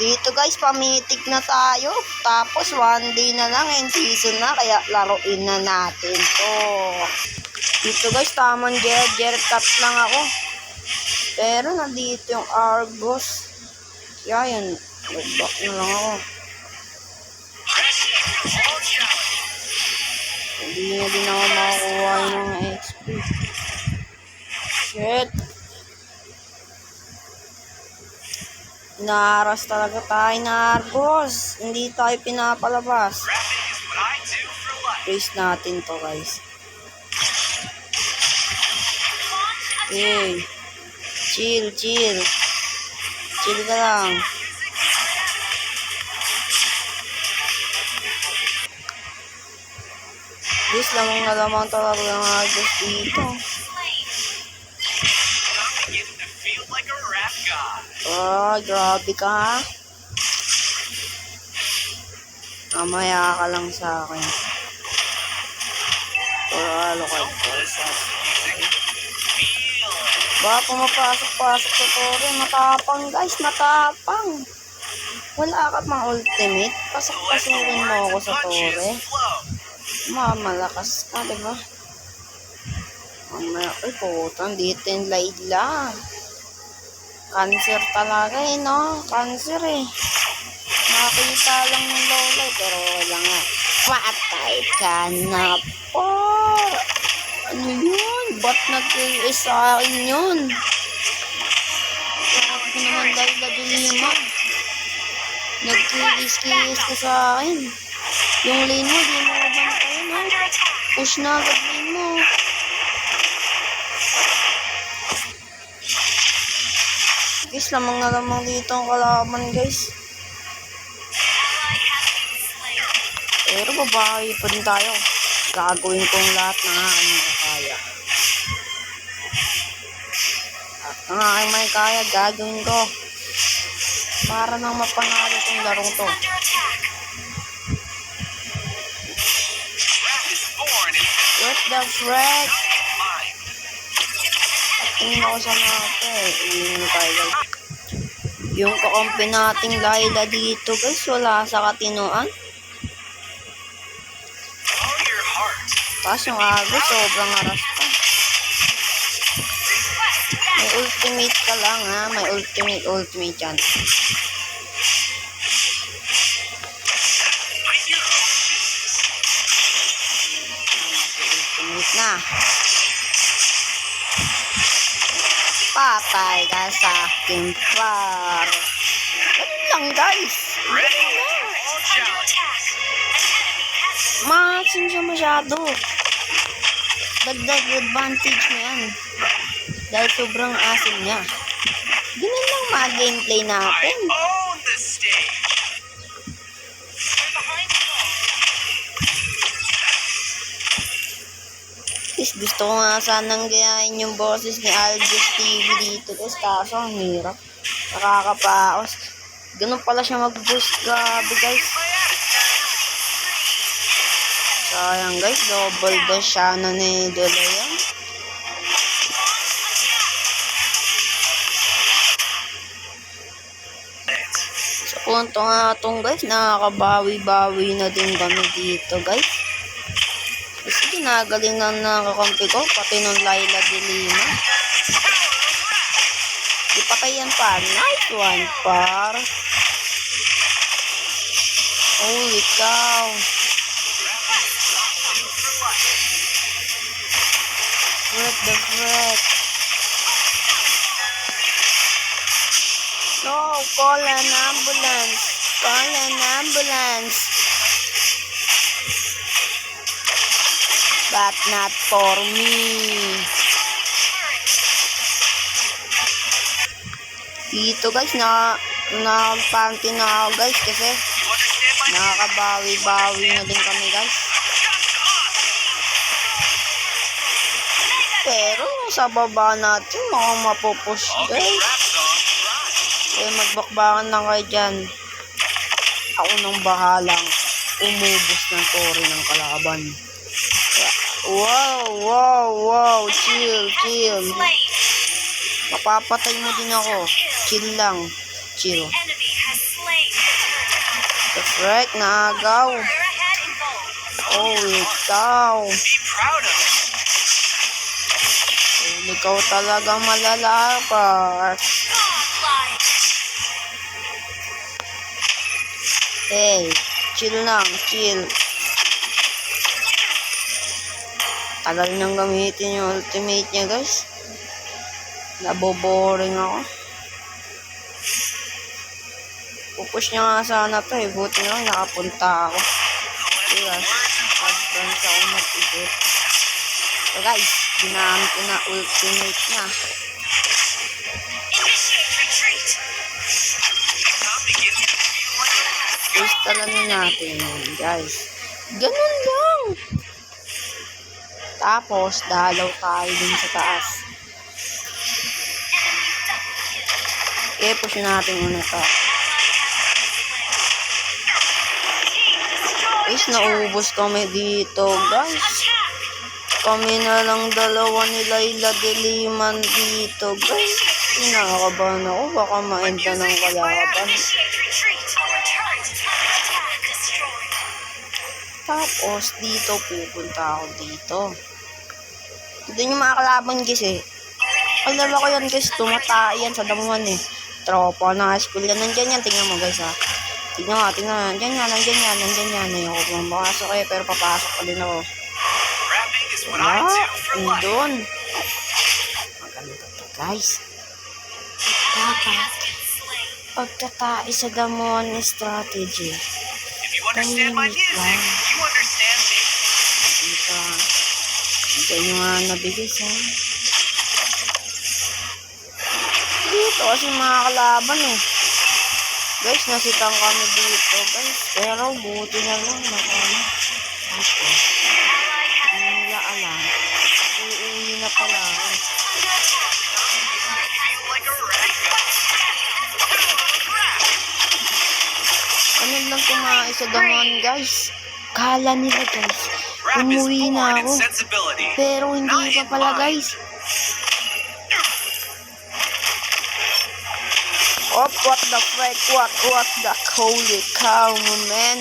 Dito guys, pamitik na tayo. Tapos one day na lang and season na. Kaya laruin na natin to. Dito guys, tamang jer cut lang ako. Pero nandito yung Argos. Kaya yun, mag-back na lang ako. Hindi na din ako makakuha ng XP. Shit. Naras talaga tayo na Argos. Hindi tayo pinapalabas. Race natin to guys. Okay. Chill. Chill ka lang. Guys, lamang na lamang talaga ng Argos dito. Oh, grabe ka. Mamaya ka lang sa akin. Pero ka. Ba, pumapasok-pasok sa tore. Matapang guys, matapang. Wala ka pang ultimate. Pasok-pasukin mo ako sa tore. Mamalakas ka, diba? Mamaya, ay putang, dito yung Layla. Cancer talaga eh, no? Cancer eh. Nakita lang ng lola eh, pero wala nga. Patay ka na po. Ano yun? Ba't nag-kiis sa akin yun? Sarap ko naman Layla Dilima. Nag-kiis ka sa akin. Yung lane mo, di mo bantayan, no? Push na agad lane mo. Guys, lamang na lamang dito ang kalaban, guys. Pero babae pa rin tayo. Gagawin kong lahat ng aking makakaya. At ng aking may kaya, gagawin ko. Para nang mapanalo itong larong to. What the frick? Tingin ako sa natin. Iyon tayo guys. Yung kakampi nating Layla dito guys, wala sa katinoan. Tapos yung Argos, sobrang haras pa. May ultimate ka lang ha. May ultimate yan. Ultimate na. Patay ka sa aking par. Ganun lang guys. Ganun lang. Maasim siya masyado. Dagdag advantage mo yan. Dahil sobrang asim niya. Ganun lang ma-gameplay natin. Gusto ko nga sanang gayahin yung boses ni Algos TV dito guys, kaso ang hirap. Nakakapaos. Ganun pala siya mag-boost. Grabe guys. Sayang guys, double dash siya na ni Dola yan. Sa punto nga itong guys, nakakabawi-bawi na din kami dito guys. Kasi ginagaling na nakakampi ko, pati nung Layla Dilima. Ipatay yan pa. Nice one, par. Holy cow. What the frick? No, call an ambulance. Call an ambulance. But not for me. Dito guys, na-panty na ako guys kasi nakakabawi-bawi na din kami guys. Pero sa baba natin mukhang mapupush guys. Kaya magbakbakan lang kayo dyan. Ako nang bahalang umubos ng tore ng kalaban. Wow, chill. Mapapatay mo din ako. Chill lang. chill. The frick, naagaw. Holy cow. Ikaw talaga malalapas. Hey, chill lang, chill. Tagal niyang gamitin yung ultimate niya, guys. Naboboring ako. Pupush niya nga sana to eh. Buti nga nakapunta ako. Diba? Advance ako mag-ibot. So guys, ginamit ko na ultimate niya. Instalan na natin guys. Ganun lang. Tapos, dalaw tayo dun sa taas. Okay, push natin muna to. Guys, naubos kami dito, guys. Kami na lang dalawa ni Layla Diliman dito, guys. Nakakabahan ako, baka ma-enda ng kalaban. Tapos, dito, pupunta ako dito. Doon yung mga kalaban, guys, eh. Kalala ko yan, guys. Tumatay yan sa damuhan, eh. Tropa na school yan. Nandyan yan, tingnan mo, guys, ha. Tingnan mo, tingnan mo. Nandyan yan, nandyan yan, nandyan yan. Ayoko pumasok eh, pero papasok pa din ako. Doon. Maganda to, guys. Dapat pagtatay sa damon strategy. Tahimik lang. Dito yung nga nabigay sa dito kasi mga kalaban eh. Guys, nasitang kami dito, guys. Pero buti na lang nakano. Tapos, hindi alam. Uuwi na pala ako. Ano lang kumain sa damon, guys. Kala nila, guys. Umuwi na ako. Pero hindi pa pala, guys. Oh, what the frick? What the holy cow, man?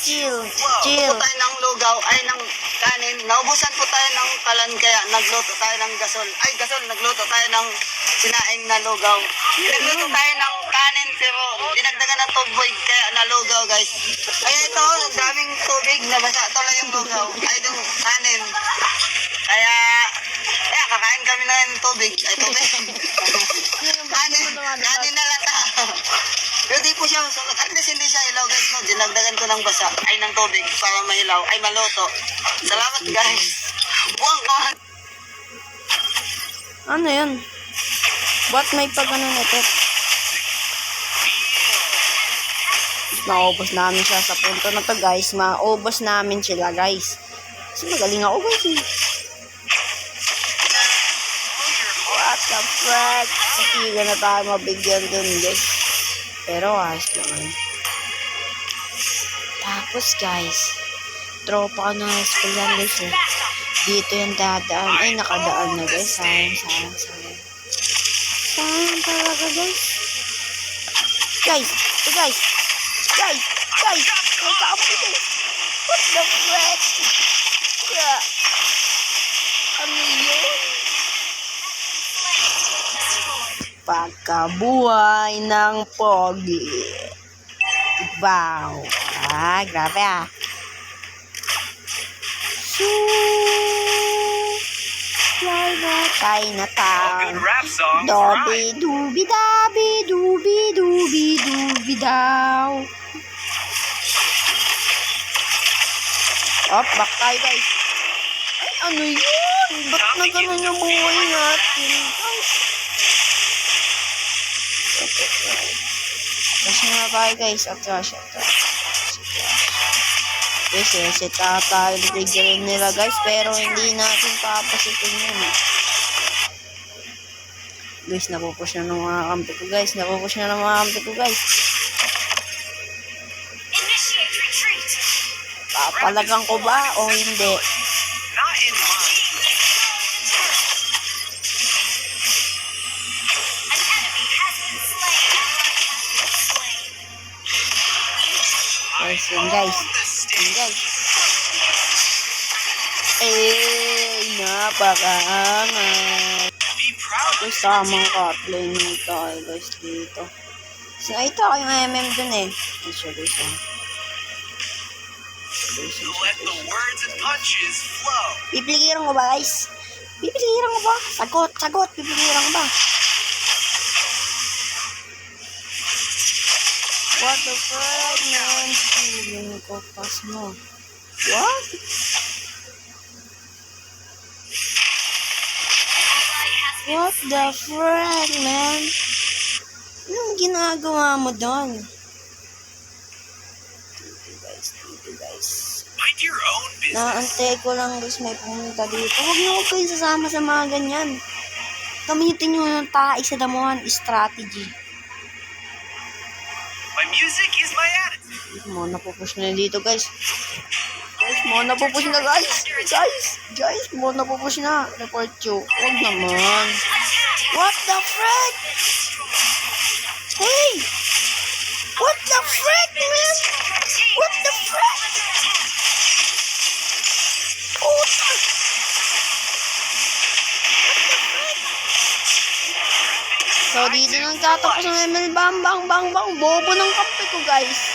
Chill. Po tayo ng lugaw, ay ng kanin. Naubusan po tayo ng kalan, kaya nagluto tayo ng gasol. Nagluto tayo ng sinaing na lugaw. Nagluto tayo ng kanin, pero dinagdagan ng tubig, kaya nalugaw, guys. Ay, ito, daming tubig, nabasa tuloy yung lugaw. Ay, itong kanin. Kaya, kakain kami na ng tubig. Ay, tubig. Kanin na lang na. Pero di po siya masalat. At least hindi siya ilaw, guys. No? Dinagdagan ko ng basa. Ay, ng tubig para mailaw. Ay, maluto. Salamat, guys. Buwang ka. Ano yan? Ba't may pag-ano nito? Maubos namin siya sa punto na to, guys. Maubos namin sila, guys. Kasi magaling ako, guys. What the frick? Hindi na tayo mabigyan dun, guys. Pero ayos naman. Tapos, guys, tropa ko na school yan, guys. Eh. Dito yung dadaan. Ay, nakadaan na, guys. Sayang. Sayang talaga, guys. Guys. May kaapit, guys. What the frick? Yeah. Ano yun? Pagkabuhay ng pogi. Wow. Grabe ah. So, Chinatown. Dobi dubi daw. Back tayo, guys. Ay, ano yun? Ba't na ganun yung buhay natin, guys? Atras na tayo, guys. Atras. Guys, set tayo bigyan nila, guys. Pero hindi natin papasitin yun. Guys, napupush na ng mga kampi ko, guys. Papalagang ko ba o hindi? Yan guys. Yan guys. Napakaangat. Guys, tamang cutline na tayo guys dito. Sinakita ko yung MM dun eh. Ay, siya guys ah. Let the words and punches flow. Pipiliran ko ba guys? Pipiliran ko ba? Sagot. Pipiliran ko ba? What the fuck, man? Feeling ko pas mo. What? What the fuck, man? Anong ginagawa mo doon? Dito guys. Mind your own business. Naantay ko lang guys may pumunta dito. Huwag kayo sasama sa mga ganyan. Gamitin nyo yung tae sa damuhan strategy. My music is my attitude. Mo napupush na dito guys. Mo napupush na guys, mo napupush na. Report you. Huwag naman. What the frick? Hey! What the frick, man? What the frick? Oh, so, dito nang tatapos ng ML Bang. Bobo ng kampi ko, guys.